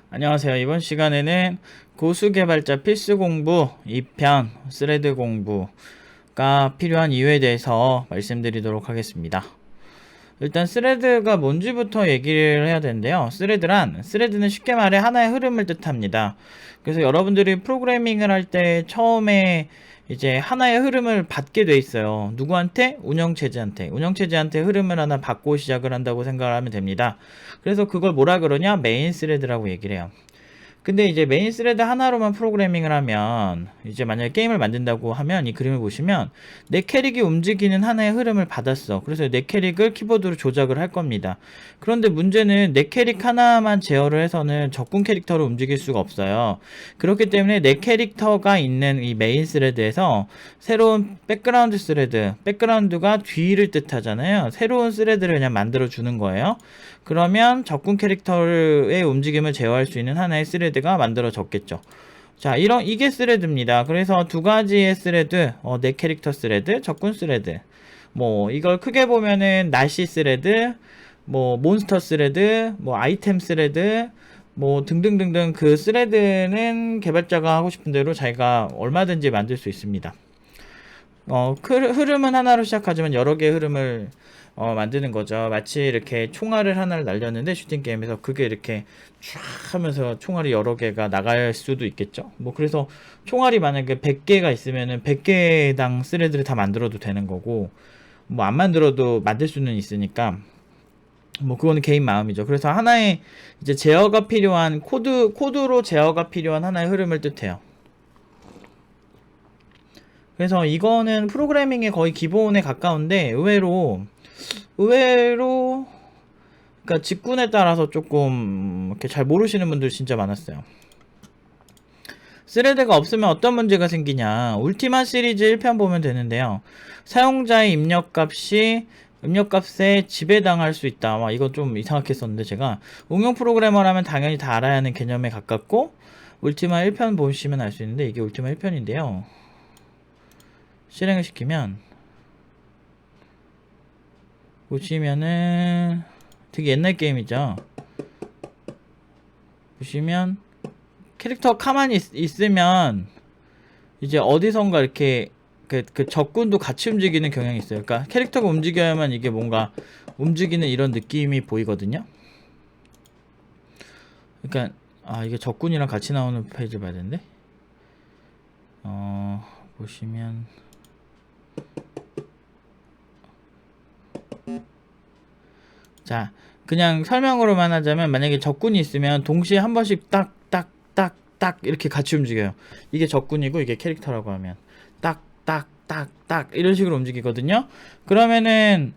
안녕하세요. 이번 시간에는 고수개발자 필수 공부 2편 스레드 공부가 필요한 이유에 대해서 말씀드리도록 하겠습니다. 일단 스레드가 뭔지부터 얘기를 해야 되는데요. 스레드는 쉽게 말해 하나의 흐름을 뜻합니다. 그래서 여러분들이 프로그래밍을 할 때 처음에 이제 하나의 흐름을 받게 돼 있어요. 누구한테? 운영체제한테 흐름을 하나 받고 시작을 한다고 생각을 하면 됩니다. 그래서 그걸 뭐라 그러냐? 메인 스레드라고 얘기를 해요. 근데 이제 메인 스레드 하나로만 프로그래밍을 하면, 이제 만약에 게임을 만든다고 하면 이 그림을 보시면 내 캐릭이 움직이는 하나의 흐름을 받았어. 그래서 내 캐릭을 키보드로 조작을 할 겁니다. 그런데 문제는 내 캐릭 하나만 제어를 해서는 적군 캐릭터를 움직일 수가 없어요. 그렇기 때문에 내 캐릭터가 있는 이 메인 스레드에서 새로운 백그라운드가 뒤를 뜻하잖아요. 새로운 스레드를 그냥 만들어 주는 거예요. 그러면 적군 캐릭터의 움직임을 제어할 수 있는 하나의 스레드가 만들어졌겠죠. 자, 이게 스레드입니다. 그래서 두 가지의 스레드, 내 캐릭터 스레드, 적군 스레드. 뭐, 이걸 크게 보면은, 나시 스레드, 뭐, 몬스터 스레드, 뭐, 아이템 스레드, 뭐, 등등등등 그 스레드는 개발자가 하고 싶은 대로 자기가 얼마든지 만들 수 있습니다. 흐름은 하나로 시작하지만 여러 개의 흐름을 만드는 거죠. 마치 이렇게 총알을 하나를 날렸는데 슈팅 게임에서 그게 이렇게 쫙 하면서 총알이 여러 개가 나갈 수도 있겠죠. 뭐 그래서 총알이 만약에 100개가 있으면은 100개당 스레드를 다 만들어도 되는 거고, 뭐 안 만들어도 만들 수는 있으니까 뭐 그거는 개인 마음이죠. 그래서 하나의 이제 제어가 필요한 코드로 제어가 필요한 하나의 흐름을 뜻해요. 그래서 이거는 프로그래밍의 거의 기본에 가까운데 의외로 그러니까 직군에 따라서 조금 이렇게 잘 모르시는 분들 진짜 많았어요. 스레드가 없으면 어떤 문제가 생기냐. 울티마 시리즈 1편 보면 되는데요. 사용자의 입력값에 지배당할 수 있다. 이건 좀 이상하게 썼는데 제가 응용 프로그래머라면 당연히 다 알아야 하는 개념에 가깝고, 울티마 1편 보시면 알 수 있는데 이게 울티마 1편인데요. 실행을 시키면 보시면은 되게 옛날 게임이죠. 보시면 캐릭터 가만히 있으면 이제 어디선가 이렇게 그 적군도 같이 움직이는 경향이 있어요. 그러니까 캐릭터가 움직여야만 이게 뭔가 움직이는 이런 느낌이 보이거든요. 그러니까 이게 적군이랑 같이 나오는 페이지 봐야 되는데, 보시면 자, 그냥 설명으로만 하자면 만약에 적군이 있으면 동시에 한 번씩 딱 이렇게 같이 움직여요. 이게 적군이고 이게 캐릭터라고 하면 딱 이런 식으로 움직이거든요. 그러면은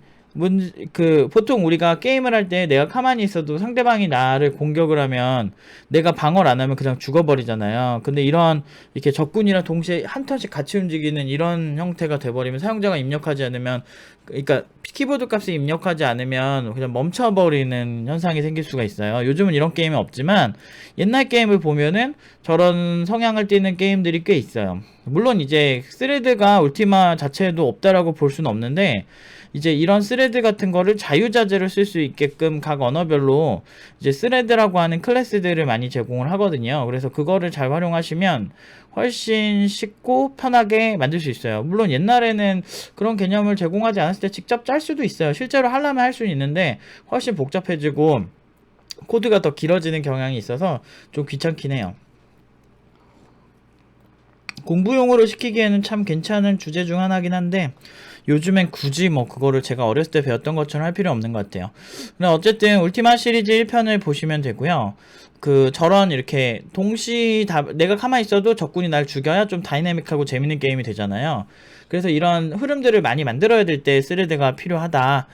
보통 우리가 게임을 할 때 내가 가만히 있어도 상대방이 나를 공격을 하면 내가 방어를 안 하면 그냥 죽어버리잖아요. 근데 이렇게 적군이랑 동시에 한 턴씩 같이 움직이는 이런 형태가 돼버리면, 사용자가 입력하지 않으면, 그러니까 키보드 값을 입력하지 않으면 그냥 멈춰버리는 현상이 생길 수가 있어요. 요즘은 이런 게임이 없지만 옛날 게임을 보면은 저런 성향을 띠는 게임들이 꽤 있어요. 물론 이제 스레드가 울티마 자체에도 없다라고 볼 수는 없는데, 이제 이런 스레드 같은 거를 자유자재로 쓸 수 있게끔 각 언어별로 이제 스레드라고 하는 클래스들을 많이 제공을 하거든요. 그래서 그거를 잘 활용하시면 훨씬 쉽고 편하게 만들 수 있어요. 물론 옛날에는 그런 개념을 제공하지 않았을 때 직접 짤 수도 있어요. 실제로 하려면 할 수는 있는데 훨씬 복잡해지고 코드가 더 길어지는 경향이 있어서 좀 귀찮긴 해요. 공부용으로 시키기에는 참 괜찮은 주제 중 하나긴 한데, 요즘엔 굳이 뭐 그거를 제가 어렸을 때 배웠던 것처럼 할 필요 없는 것 같아요. 근데 어쨌든 울티마 시리즈 1편을 보시면 되고요. 저런 이렇게 내가 가만히 있어도 적군이 날 죽여야 좀 다이내믹하고 재밌는 게임이 되잖아요. 그래서 이런 흐름들을 많이 만들어야 될 때 스레드가 필요하다.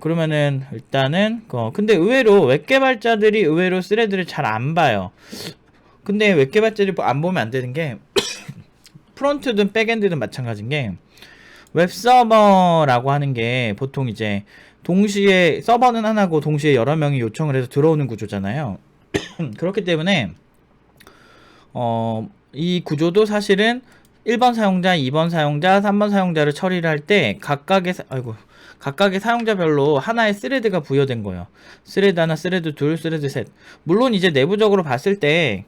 그러면은 일단은 근데 웹 개발자들이 의외로 스레드를 잘 안 봐요. 근데 웹 개발자들이 안 보면 안 되는 게 프론트든 백엔드든 마찬가지인 게, 웹서버라고 하는 게 보통 이제 동시에 서버는 하나고 동시에 여러 명이 요청을 해서 들어오는 구조잖아요. 그렇기 때문에 이 구조도 사실은 1번 사용자, 2번 사용자, 3번 사용자를 처리를 할 때 각각의 각각의 사용자별로 하나의 스레드가 부여된 거예요. 스레드 하나, 스레드 둘, 스레드 셋. 물론 이제 내부적으로 봤을 때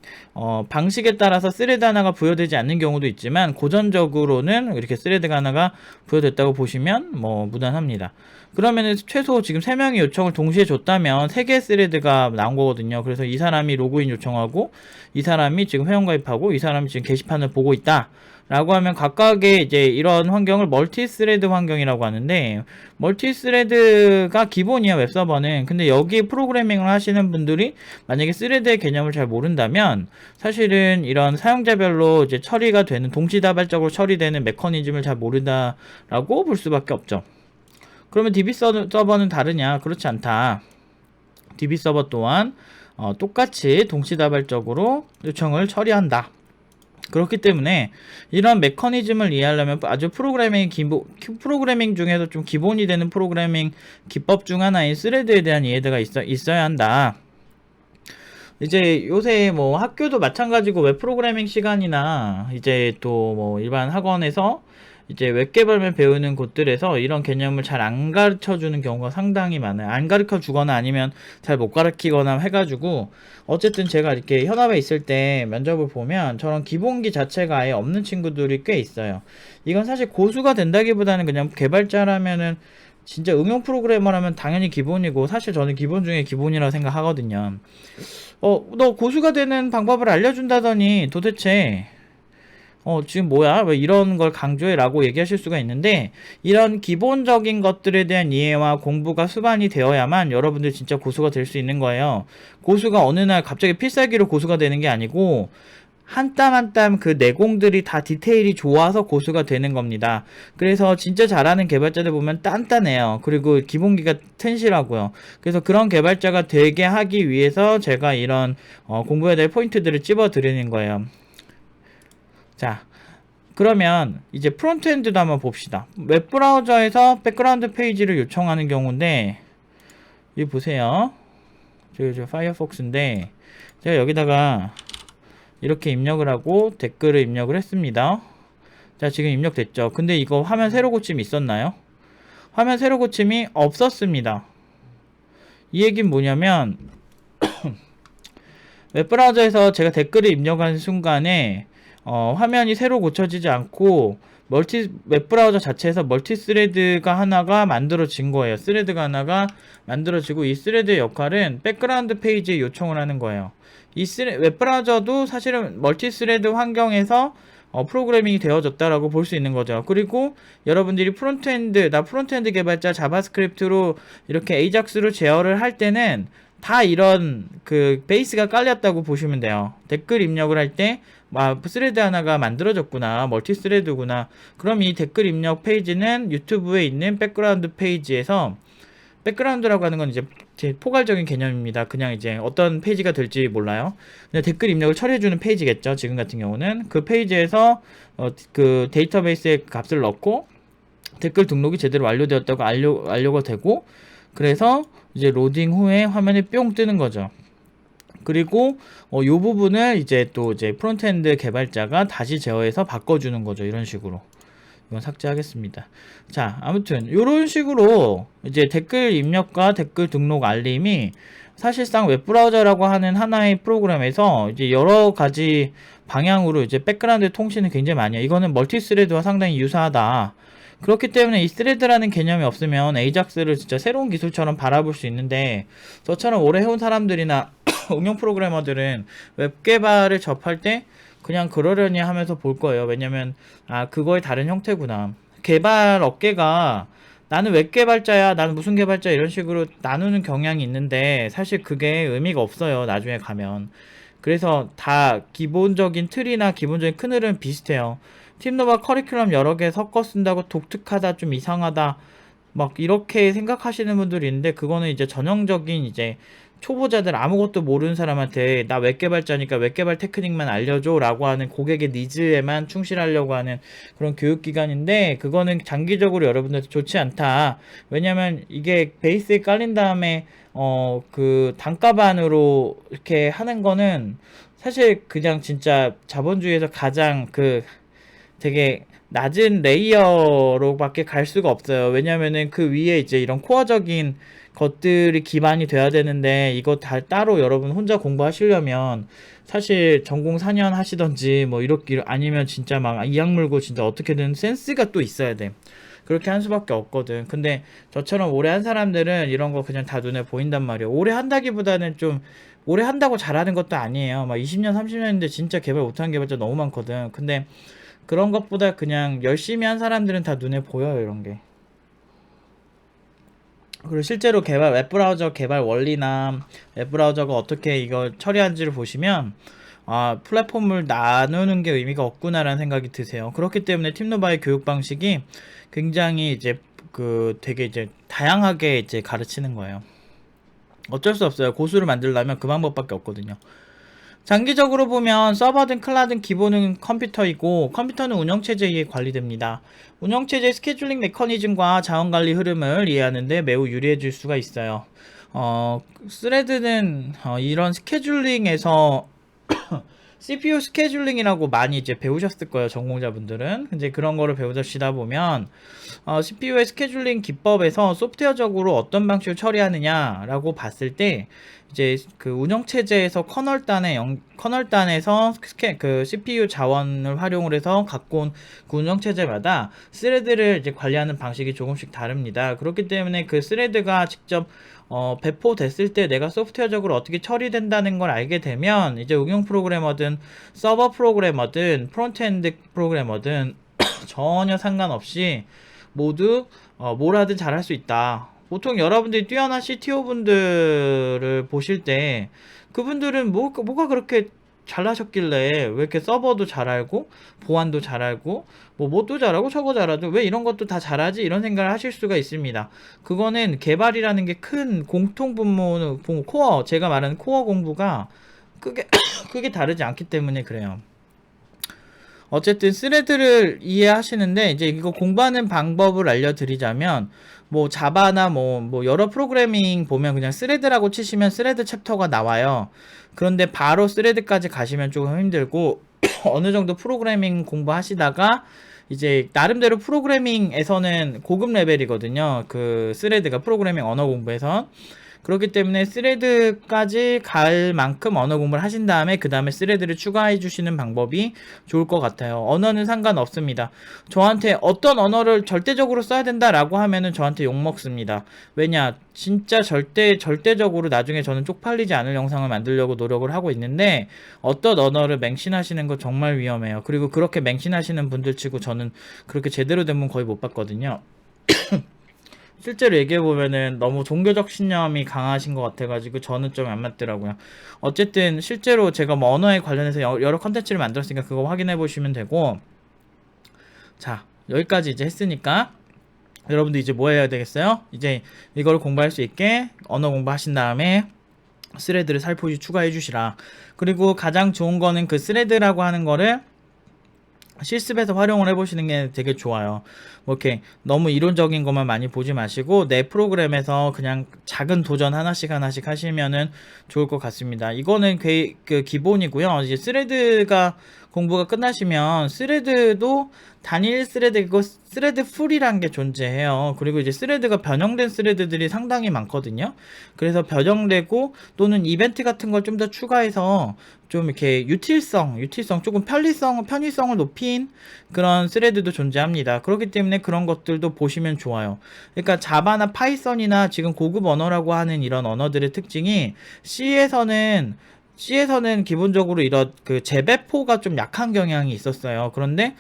방식에 따라서 스레드 하나가 부여되지 않는 경우도 있지만 고전적으로는 이렇게 스레드가 하나가 부여됐다고 보시면 뭐 무난합니다. 그러면은 최소 지금 3명이 요청을 동시에 줬다면 3개의 스레드가 나온 거거든요. 그래서 이 사람이 로그인 요청하고 이 사람이 지금 회원가입하고 이 사람이 지금 게시판을 보고 있다 라고 하면 각각의 이제 이런 환경을 멀티 스레드 환경이라고 하는데, 멀티 스레드가 기본이야, 웹서버는. 근데 여기 프로그래밍을 하시는 분들이 만약에 스레드의 개념을 잘 모른다면 사실은 이런 사용자별로 이제 처리가 되는, 동시다발적으로 처리되는 메커니즘을 잘 모른다라고 볼 수밖에 없죠. 그러면 DB 서버는 다르냐? 그렇지 않다. DB 서버 또한 똑같이 동시다발적으로 요청을 처리한다. 그렇기 때문에 이런 메커니즘을 이해하려면 아주 프로그래밍 중에서 좀 기본이 되는 프로그래밍 기법 중 하나인 스레드에 대한 이해가 있어야 한다. 이제 요새 뭐 학교도 마찬가지고 웹 프로그래밍 시간이나 이제 또 뭐 일반 학원에서 이제 웹 개발을 배우는 곳들에서 이런 개념을 잘 안 가르쳐 주는 경우가 상당히 많아요. 안 가르쳐 주거나 아니면 잘 못 가르치거나 해가지고, 어쨌든 제가 이렇게 현업에 있을 때 면접을 보면 저런 기본기 자체가 아예 없는 친구들이 꽤 있어요. 이건 사실 고수가 된다기보다는 그냥 개발자라면은 진짜 응용 프로그래머라면 당연히 기본이고, 사실 저는 기본 중에 기본이라고 생각하거든요. 너 고수가 되는 방법을 알려준다더니 도대체 지금 뭐야? 왜 이런 걸 강조해? 라고 얘기하실 수가 있는데, 이런 기본적인 것들에 대한 이해와 공부가 수반이 되어야만 여러분들 진짜 고수가 될 수 있는 거예요. 고수가 어느 날 갑자기 필살기로 고수가 되는 게 아니고, 한 땀 한 땀 그 내공들이 다 디테일이 좋아서 고수가 되는 겁니다. 그래서 진짜 잘하는 개발자들 보면 단단해요. 그리고 기본기가 튼실하고요. 그래서 그런 개발자가 되게 하기 위해서 제가 이런 공부해야 될 포인트들을 찝어 드리는 거예요. 자, 그러면 이제 프론트엔드도 한번 봅시다. 웹브라우저에서 백그라운드 페이지를 요청하는 경우인데, 여기 보세요. 저 파이어폭스인데, 제가 여기다가 이렇게 입력을 하고 댓글을 입력을 했습니다. 자, 지금 입력됐죠. 근데 이거 화면 새로 고침이 있었나요? 화면 새로 고침이 없었습니다. 이 얘기는 뭐냐면 웹브라우저에서 제가 댓글을 입력하는 순간에 화면이 새로 고쳐지지 않고 웹브라우저 자체에서 멀티스레드가 하나가 만들어진 거예요. 스레드가 하나가 만들어지고, 이 스레드의 역할은 백그라운드 페이지에 요청을 하는 거예요. 웹브라우저도 사실은 멀티스레드 환경에서 프로그래밍이 되어졌다라고 볼 수 있는 거죠. 그리고 여러분들이 나 프론트엔드 개발자 자바스크립트로 이렇게 에이작스로 제어를 할 때는 다 이런 그 베이스가 깔렸다고 보시면 돼요. 댓글 입력을 할 때 스레드 하나가 만들어졌구나, 멀티 스레드구나. 그럼 이 댓글 입력 페이지는 유튜브에 있는 백그라운드 페이지에서, 백그라운드라고 하는 건 이제 제 포괄적인 개념입니다. 그냥 이제 어떤 페이지가 될지 몰라요. 그냥 댓글 입력을 처리해주는 페이지겠죠. 지금 같은 경우는 그 페이지에서 그 데이터베이스에 값을 넣고 댓글 등록이 제대로 완료되었다고 완료가 되고, 그래서 이제 로딩 후에 화면이 뿅 뜨는 거죠. 그리고 이 부분을 이제 프론트엔드 개발자가 다시 제어해서 바꿔주는 거죠. 이런 식으로. 이건 삭제하겠습니다. 자, 아무튼 이런 식으로 이제 댓글 입력과 댓글 등록 알림이 사실상 웹브라우저라고 하는 하나의 프로그램에서 이제 여러 가지 방향으로 이제 백그라운드 통신을 굉장히 많이 해요. 이거는 멀티스레드와 상당히 유사하다. 그렇기 때문에 이 스레드라는 개념이 없으면 에이작스를 진짜 새로운 기술처럼 바라볼 수 있는데, 저처럼 오래 해온 사람들이나 응용 프로그래머들은 웹 개발을 접할 때 그냥 그러려니 하면서 볼 거예요. 왜냐면 그거의 다른 형태구나. 개발 업계가 나는 웹 개발자야, 나는 무슨 개발자, 이런 식으로 나누는 경향이 있는데 사실 그게 의미가 없어요. 나중에 가면. 그래서 다 기본적인 틀이나 기본적인 큰 흐름은 비슷해요. 팀노바 커리큘럼 여러 개 섞어 쓴다고 독특하다, 좀 이상하다, 막 이렇게 생각하시는 분들이 있는데, 그거는 이제 전형적인 이제 초보자들, 아무것도 모르는 사람한테 나 웹개발자니까 웹개발 테크닉만 알려줘 라고 하는 고객의 니즈에만 충실하려고 하는 그런 교육기관인데, 그거는 장기적으로 여러분들한테 좋지 않다. 왜냐면 이게 베이스에 깔린 다음에 그 단가반으로 이렇게 하는 거는 사실 그냥 진짜 자본주의에서 가장 되게 낮은 레이어로밖에 갈 수가 없어요. 왜냐면은 그 위에 이제 이런 코어적인 것들이 기반이 돼야 되는데 이거 다 따로 여러분 혼자 공부하시려면 사실 전공 4년 하시던지 뭐 이렇게 아니면 진짜 막 이악 물고 진짜 어떻게든 센스가 또 있어야 돼. 그렇게 한 수밖에 없거든. 근데 저처럼 오래 한 사람들은 이런 거 그냥 다 눈에 보인단 말이에요. 오래 한다기보다는 좀 오래 한다고 잘하는 것도 아니에요. 막 20년, 30년인데 진짜 개발 못한 개발자 너무 많거든. 근데 그런 것보다 그냥 열심히 한 사람들은 다 눈에 보여요, 이런 게. 그리고 실제로 개발, 웹브라우저 개발 원리나 웹브라우저가 어떻게 이걸 처리하는지를 보시면, 아, 플랫폼을 나누는 게 의미가 없구나라는 생각이 드세요. 그렇기 때문에 팀노바의 교육 방식이 굉장히 이제 되게 이제 다양하게 이제 가르치는 거예요. 어쩔 수 없어요. 고수를 만들려면 그 방법밖에 없거든요. 장기적으로 보면 서버든 클라우드든 기본은 컴퓨터이고 컴퓨터는 운영체제에 의해 관리됩니다. 운영체제의 스케줄링 메커니즘과 자원관리 흐름을 이해하는 데 매우 유리해질 수가 있어요. 스레드는 이런 스케줄링에서 CPU 스케줄링이라고 많이 이제 배우셨을 거예요, 전공자분들은. 이제 그런 거를 배우시다 보면 CPU의 스케줄링 기법에서 소프트웨어적으로 어떤 방식으로 처리하느냐라고 봤을 때 이제 그 운영체제에서 커널단에서 그 CPU 자원을 활용을 해서 갖고 온 그 운영체제마다 스레드를 이제 관리하는 방식이 조금씩 다릅니다. 그렇기 때문에 그 스레드가 직접 배포됐을 때 내가 소프트웨어적으로 어떻게 처리된다는 걸 알게 되면 이제 응용 프로그래머든 서버 프로그래머든 프론트엔드 프로그래머든 전혀 상관없이 모두 뭘 하든 잘할 수 있다. 보통 여러분들이 뛰어난 CTO 분들을 보실 때 그분들은 뭐가 그렇게 잘하셨길래 왜 이렇게 서버도 잘 알고 보안도 잘 알고 뭐도 잘하고 저거 잘하고 왜 이런 것도 다 잘하지 이런 생각을 하실 수가 있습니다. 그거는 개발이라는 게 큰 공통 분모 코어 제가 말하는 코어 공부가 크게 크게 다르지 않기 때문에 그래요. 어쨌든 스레드를 이해하시는데 이제 이거 공부하는 방법을 알려드리자면 뭐 자바나 뭐 여러 프로그래밍 보면 그냥 스레드라고 치시면 스레드 챕터가 나와요. 그런데 바로 스레드까지 가시면 조금 힘들고 어느 정도 프로그래밍 공부하시다가 이제 나름대로 프로그래밍에서는 고급 레벨이거든요. 그 스레드가 프로그래밍 언어 공부에선. 그렇기 때문에 스레드까지 갈 만큼 언어 공부를 하신 다음에 그 다음에 스레드를 추가해 주시는 방법이 좋을 것 같아요. 언어는 상관없습니다. 저한테 어떤 언어를 절대적으로 써야 된다라고 하면은 저한테 욕먹습니다. 왜냐 진짜 절대적으로 나중에 저는 쪽팔리지 않을 영상을 만들려고 노력을 하고 있는데 어떤 언어를 맹신하시는 거 정말 위험해요. 그리고 그렇게 맹신하시는 분들 치고 저는 그렇게 제대로 된 분 거의 못 봤거든요. 실제로 얘기해보면은 너무 종교적 신념이 강하신 것 같아가지고 저는 좀 안 맞더라고요. 어쨌든 실제로 제가 뭐 언어에 관련해서 여러 컨텐츠를 만들었으니까 그거 확인해보시면 되고, 자 여기까지 이제 했으니까 여러분들 이제 뭐 해야 되겠어요? 이제 이걸 공부할 수 있게 언어 공부하신 다음에 스레드를 살포시 추가해 주시라. 그리고 가장 좋은 거는 그 스레드라고 하는 거를 실습에서 활용을 해보시는 게 되게 좋아요. 뭐 이렇게 너무 이론적인 것만 많이 보지 마시고 내 프로그램에서 그냥 작은 도전 하나씩 하시면은 좋을 것 같습니다. 이거는 그 기본이고요. 이제 스레드가 공부가 끝나시면 스레드도 단일 스레드고 스레드 풀이라는 게 존재해요. 그리고 이제 스레드가 변형된 스레드들이 상당히 많거든요. 그래서 변형되고 또는 이벤트 같은 걸 좀 더 추가해서 좀 이렇게 유틸성 조금 편의성을 높인 그런 스레드도 존재합니다. 그렇기 때문에 그런 것들도 보시면 좋아요. 그러니까 자바나 파이썬이나 지금 고급 언어라고 하는 이런 언어들의 특징이 C에서는 기본적으로 이런 그 재배포가 좀 약한 경향이 있었어요. 그런데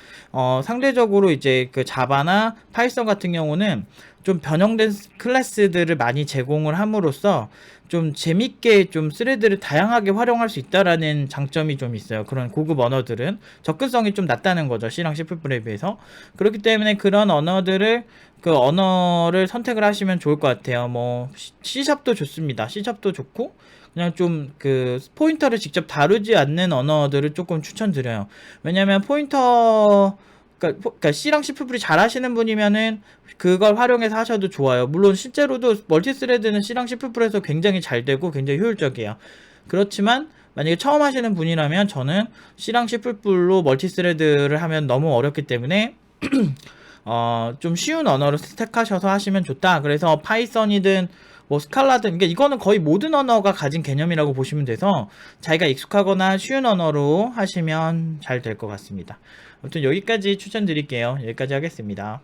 상대적으로 이제 그 자바나 파이썬 같은 경우는 좀 변형된 클래스들을 많이 제공을 함으로써 좀 재밌게 좀 스레드를 다양하게 활용할 수 있다라는 장점이 좀 있어요. 그런 고급 언어들은 접근성이 좀 낮다는 거죠. C랑 C++에 비해서. 그렇기 때문에 그런 언어들을 그 언어를 선택을 하시면 좋을 것 같아요. 뭐 C샵도 좋습니다. C샵도 좋고 그냥 좀 그 포인터를 직접 다루지 않는 언어들을 조금 추천드려요. 왜냐면 그러니까 C랑 C++ 잘 하시는 분이면은 그걸 활용해서 하셔도 좋아요. 물론 실제로도 멀티스레드는 C랑 C++에서 굉장히 잘 되고 굉장히 효율적이에요. 그렇지만 만약에 처음 하시는 분이라면 저는 C랑 C++로 멀티스레드를 하면 너무 어렵기 때문에 좀 쉬운 언어로 스택하셔서 하시면 좋다. 그래서 파이썬이든 뭐 스칼라든, 그러니까 이거는 거의 모든 언어가 가진 개념이라고 보시면 돼서 자기가 익숙하거나 쉬운 언어로 하시면 잘 될 것 같습니다. 아무튼 여기까지 추천드릴게요. 여기까지 하겠습니다.